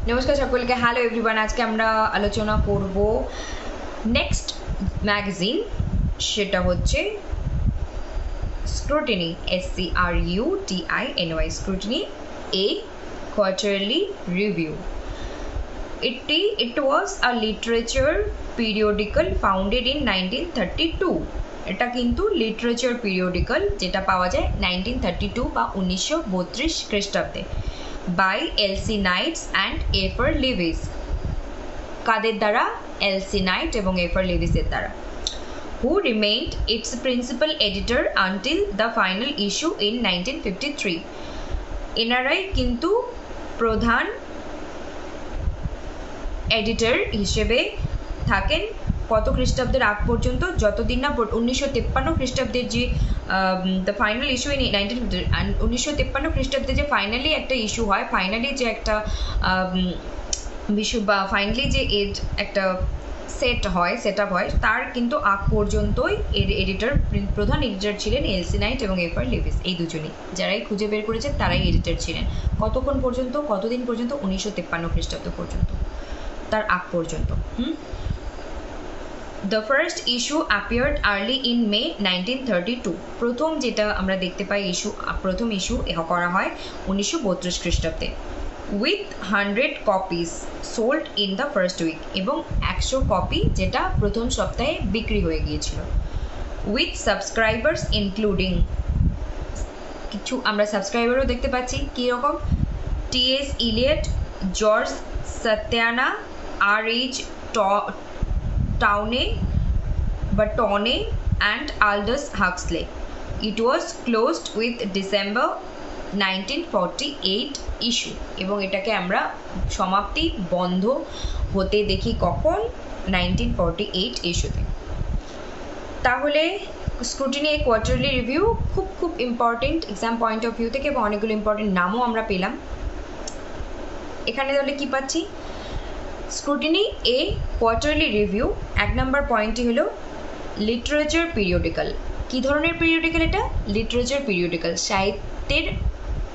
নমস্কার সকলকে। Hello everyone, আজকে আমরা আলোচনা করব নেক্সট ম্যাগাজিন, সেটা হচ্ছে scrutiny, SCRUTINY, scrutiny a quarterly review. It was a literature periodical founded in 1932. এটা কিন্তু লিটারেচার পিরিয়ডিক্যাল যেটা পাওয়া যায় 1932 বা 1932 খ্রিস্টাব্দে by LC Knights and এফার Levi's. কাদের দ্বারা? এলসি নাইট এবং এফার লিভিসের দ্বারা। who remained its principal editor until the final issue in 1953. এনারাই কিন্তু প্রধান এডিটর হিসেবে থাকেন কত খ্রিস্টাব্দের আগ পর্যন্ত, যতদিন না 1953 খ্রিস্টাব্দের যে দ্য ফাইনাল ইস্যু ইন 1953 খ্রিস্টাব্দে যে ফাইনালি একটা ইস্যু হয়, ফাইনালি যে একটা বা ফাইনালি যে একটা সেট আপ হয়, তার কিন্তু আগ পর্যন্তই এডিটর, প্রধান এডিটর ছিলেন এলসি নাইট এবং এফার লিভিস। এই দুজনই যারাই খুঁজে বের করেছেন তারাই এডিটর ছিলেন। কতক্ষণ পর্যন্ত, কতদিন পর্যন্ত? 1953 খ্রিস্টাব্দ পর্যন্ত, তার আগ পর্যন্ত। The first issue appeared early in May 1932. প্রথম যেটা আমরা দেখতে পাই প্রথম ইস্যু করা হয় 1932 খ্রিস্টাব্দে। With 100 copies sold in the first week, এবং 100 কপি যেটা প্রথম সপ্তাহে বিক্রি হয়ে গিয়েছিল। With subscribers including, কিছু আমরা সাবস্ক্রাইবারও দেখতে পাচ্ছি কীরকম, T.S. Eliot, George Santayana, R.H. Tawney and Aldous Huxley. It was closed with December 1948 issue, এবং এটাকে আমরা সমাপ্তি বন্ধ হতে দেখি কখন? 1948 ইস্যুতে। তাহলে স্ক্রুটিনি কোয়ার্টারলি রিভিউ খুব important exam point of view থেকে, এবং অনেকগুলো ইম্পর্টেন্ট নামও আমরা পেলাম এখানে। তাহলে কি পাচ্ছি? স্ক্রুটিনি এ কোয়ার্টারলি রিভিউ, 1 নম্বর পয়েন্টটি হলো লিটারেচার পিরিয়ডিক্যাল। কি ধরনের পিরিয়ডিক্যাল এটা? লিটারেচার পিরিয়ডিক্যাল, সাহিত্যের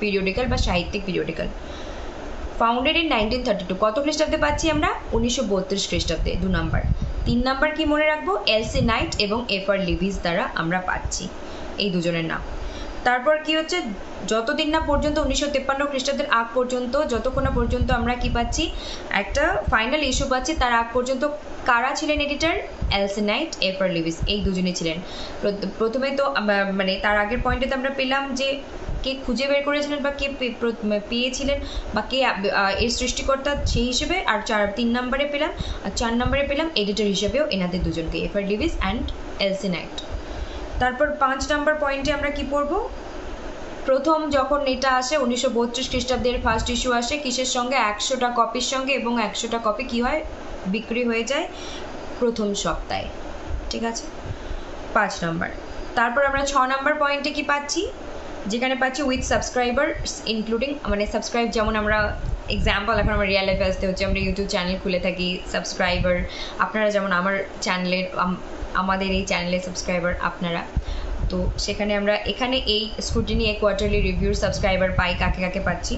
পিরিয়ডিক্যাল বা সাহিত্যিক পিরিয়ডিক্যাল। ফাউন্ডেড ইন 1932, কত খ্রিস্টাব্দে পাচ্ছি আমরা? 1932 খ্রিস্টাব্দে, 2 নম্বর। 3 নম্বর কি মনে রাখবো? এলসি নাইট এবং এফার লিভিস দ্বারা আমরা পাচ্ছি এই দুজনের নাম। তারপর কি হচ্ছে? যতদিন না পর্যন্ত 1953 খ্রিস্টাব্দের আগ পর্যন্ত, যতক্ষণ না পর্যন্ত আমরা কি পাচ্ছি? একটা ফাইনাল ইস্যু পাচ্ছি, তার আগ পর্যন্ত কারা ছিলেন এডিটর? এলসি নাইট, এফার লিভিস, এই দুজনই ছিলেন। প্রথমে তো মানে তার আগের পয়েন্টে তো আমরা পেলাম যে কে খুঁজে বের করেছিলেন বা কে পেয়েছিলেন বা কে এর সৃষ্টিকর্তা সেই হিসেবে, আর 3 নম্বরে পেলাম, আর 4 নম্বরে পেলাম এডিটর হিসেবেও এনাদের দুজনকে, এফার লিভিস অ্যান্ড এলসি নাইট। তারপর 5 নম্বর পয়েন্টে আমরা কি পড়ব? প্রথম যখন এটা আসে 1932 খ্রিস্টাব্দের ফার্স্ট ইস্যু আসে কিসের সঙ্গে? 100টা কপির সঙ্গে, এবং 100টা কপি কি হয়? বিক্রি হয়ে যায় প্রথম সপ্তাহে। ঠিক আছে, 5 নম্বর। তারপর আমরা 6 নম্বর পয়েন্টে কি পাচ্ছি? যেখানে পাচ্ছি উইথ সাবস্ক্রাইবার ইনক্লুডিং, মানে সাবস্ক্রাইব, যেমন আমরা এক্সাম্পল এখন আমরা রিয়েল লাইফে আসতে হচ্ছে, আমরা ইউটিউব চ্যানেল খুলে থাকি, সাবস্ক্রাইবার আপনারা, যেমন আমাদের এই চ্যানেলের সাবস্ক্রাইবার আপনারা। তো সেখানে আমরা এখানে এই স্ক্রুটিনি এ কোয়ার্টারলি রিভিউর সাবস্ক্রাইবার পাই কাকে কাকে পাচ্ছি?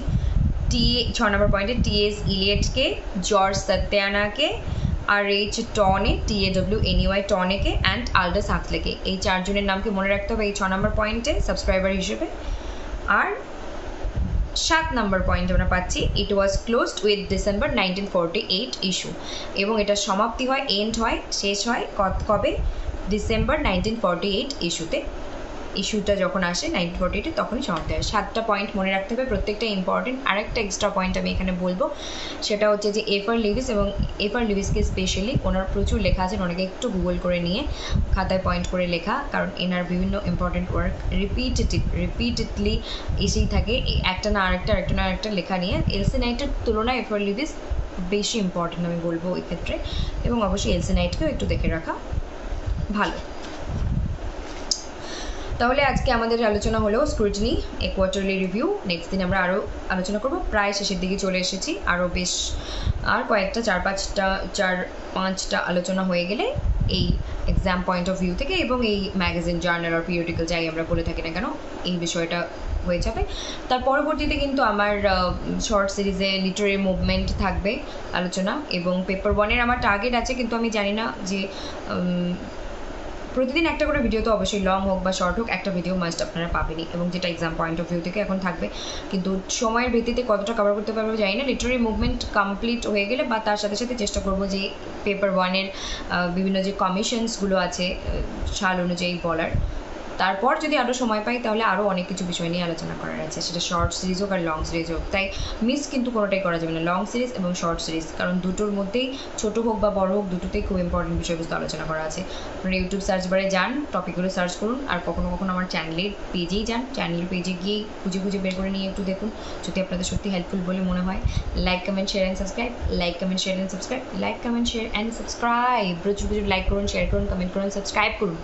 6 নম্বর পয়েন্টে টি.এস. ইলিয়টকে, জর্জ সত্যানাকে, R.H. Tawney, TAWNEY টনেকে অ্যান্ড আল্ডাস হাক্সলেকে। এই 4 জনের নামকে মনে রাখতে হবে এই 6 নম্বর পয়েন্টে সাবস্ক্রাইবার হিসেবে। আর 7 নম্বর পয়েন্ট আমরা পাচ্ছি it was closed with December 1948 issue, এবং এটা সমাপ্তি হয়, এন্ড হয়, শেষ হয় কবে? ডিসেম্বর 1948 ইস্যুতে। ইস্যুটা যখন আসে 1948 তখনই সমাপ্তি হয়। 7টা পয়েন্ট মনে রাখতে হবে, প্রত্যেকটা ইম্পর্টেন্ট। আরেকটা এক্সট্রা পয়েন্ট আমি এখানে বলবো, সেটা হচ্ছে যে এফার লিভিস, এবং এফার লিভিসকে স্পেশালি ওনার প্রচুর লেখা আছে, ওনাকে একটু গুগল করে নিয়ে খাতায় পয়েন্ট করে লেখা, কারণ এনার বিভিন্ন ইম্পর্টেন্ট ওয়ার্ক রিপিটেডলি এসেই থাকে, একটা না আরেকটা লেখা নিয়ে। এলসি নাইটের তুলনায় এফার লিভিস বেশি ইম্পর্টেন্ট আমি বলবো এই ক্ষেত্রে, এবং অবশ্যই এলসি নাইটকেও একটু দেখে রাখা ভালো। তাহলে আজকে আমাদের আলোচনা হলো scrutiny a quarterly review. Next দিন আমরা আরও আলোচনা করব। প্রায় শেষের দিকে চলে এসেছি, আরও বেশ আর কয়েকটা 4-5টা আলোচনা হয়ে গেলে এই এক্সাম পয়েন্ট অফ ভিউ থেকে, এবং এই ম্যাগাজিন, জার্নাল আর পিরিয়ডিক্যাল যাই আমরা বলে থাকি না কেন, এই বিষয়টা হয়ে যাবে। তার পরবর্তীতে কিন্তু আমার শর্ট সিরিজে লিটারি মুভমেন্ট থাকবে আলোচনা, এবং পেপার 1-এর আমার টার্গেট আছে, কিন্তু আমি জানি না যে প্রতিদিন একটা করে ভিডিও, তো অবশ্যই লং হোক বা শর্ট হোক একটা ভিডিও মাস্ট আপনারা পাবেনই, এবং যেটা এক্সাম পয়েন্ট অফ ভিউ থেকে এখন থাকবে, কিন্তু সময়ের ভিত্তিতে কতটা কভার করতে পারবো জানি না। লিটারি মুভমেন্ট কমপ্লিট হয়ে গেলে বা তার সাথে সাথে চেষ্টা করবো যে পেপার 1-এর বিভিন্ন যে কমিশনসগুলো আছে সাল অনুযায়ী বলার, তারপর যদি আরও সময় পাই তাহলে আরও অনেক কিছু বিষয় নিয়ে আলোচনা করার আছে, সেটা শর্ট সিরিজ হোক আর লং সিরিজ হোক। তাই মিস কিন্তু কোনোটাই করা যাবে না, লং সিরিজ এবং শর্ট সিরিজ, কারণ দুটোর মধ্যেই ছোটো হোক বা বড় হোক দুটোতেই খুব ইম্পর্টেন্ট বিষয়বস্তু আলোচনা করা আছে। আপনারা ইউটিউব সার্চ বারে যান, টপিকগুলো সার্চ করুন, আর কখনো কখনো আমার চ্যানেলের পেজেই যান, চ্যানেলের পেজে গিয়ে খুঁজে খুঁজে বের করে নিয়ে একটু দেখুন, যদি আপনাদের সত্যি হেল্পফুল বলে মনে হয়। Like comment share and subscribe, like comment share and subscribe, like comment share and subscribe, প্রচুর প্রচুর লাইক করুন, শেয়ার করুন, কমেন্ট করুন, সাবস্ক্রাইব করুন।